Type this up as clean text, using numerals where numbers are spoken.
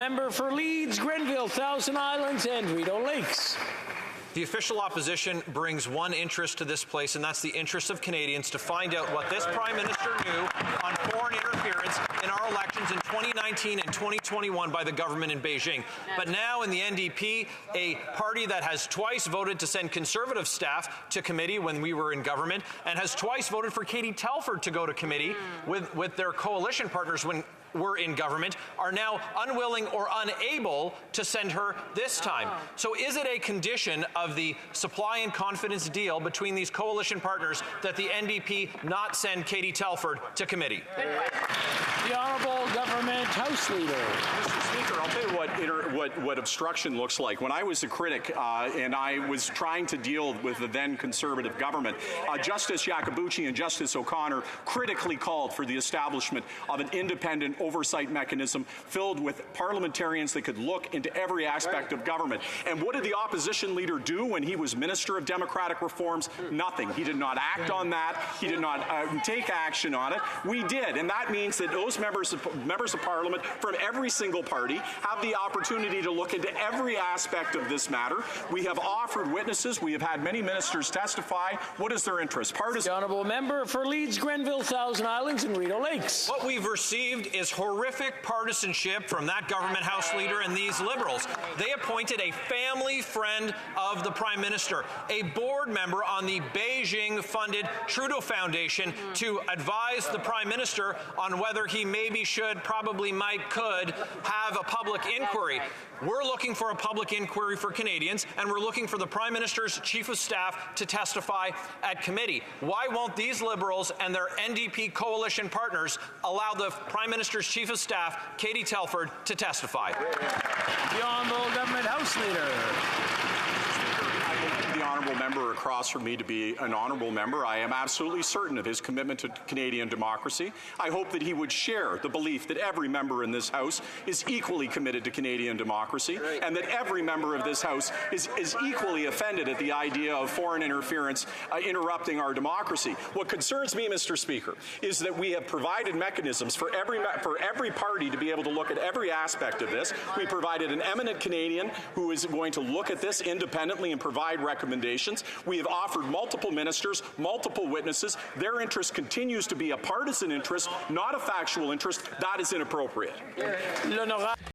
Member for Leeds, Grenville, Thousand Islands, and Rideau Lakes. The official opposition brings one interest to this place, and that's the interest of Canadians to find out what this Prime Minister knew on foreign interference in our elections in 2019 and 2021 by the government in Beijing. But now in the NDP, a party that has twice voted to send Conservative staff to committee when we were in government, and has twice voted for Katie Telford to go to committee with their coalition partners when we're in government, are now unwilling or unable to send her this time. So is it a condition of the supply and confidence deal between these coalition partners that the NDP not send Katie Telford to committee? The Honourable Government House Leader. Mr. Speaker, I'll tell you what obstruction looks like. When I was a critic and I was trying to deal with the then Conservative government, Justice Iacobucci and Justice O'Connor critically called for the establishment of an independent oversight mechanism filled with parliamentarians that could look into every aspect of government. And what did the opposition leader do when he was Minister of Democratic Reforms? Nothing. He did not act on that. He did not take action on it. We did, and that means that those members of Parliament from every single party have the opportunity to look into every aspect of this matter. We have offered witnesses. We have had many ministers testify. What is their interest? The Honourable Member for Leeds, Grenville, Thousand Islands, and Rideau Lakes. What we've received is horrific partisanship from that government House Leader and these Liberals. They appointed a family friend of the Prime Minister, a board member on the Beijing-funded Trudeau Foundation, to advise the Prime Minister on whether he maybe should, probably might, could have a public inquiry. We're looking for a public inquiry for Canadians, and we're looking for the Prime Minister's Chief of Staff to testify at committee. Why won't these Liberals and their NDP coalition partners allow the Prime Minister's Chief of Staff, Katie Telford, to testify? The Honourable Government House Leader. The honourable member across from me to be an honourable member. I am absolutely certain of his commitment to Canadian democracy. I hope that he would share the belief that every member in this House is equally committed to Canadian democracy, and that every member of this House is equally offended at the idea of foreign interference interrupting our democracy. What concerns me, Mr. Speaker, is that we have provided mechanisms for every party to be able to look at every aspect of this. We provided an eminent Canadian who is going to look at this independently and provide recommendations. We have offered multiple ministers, multiple witnesses. Their interest continues to be a partisan interest, not a factual interest. That is inappropriate.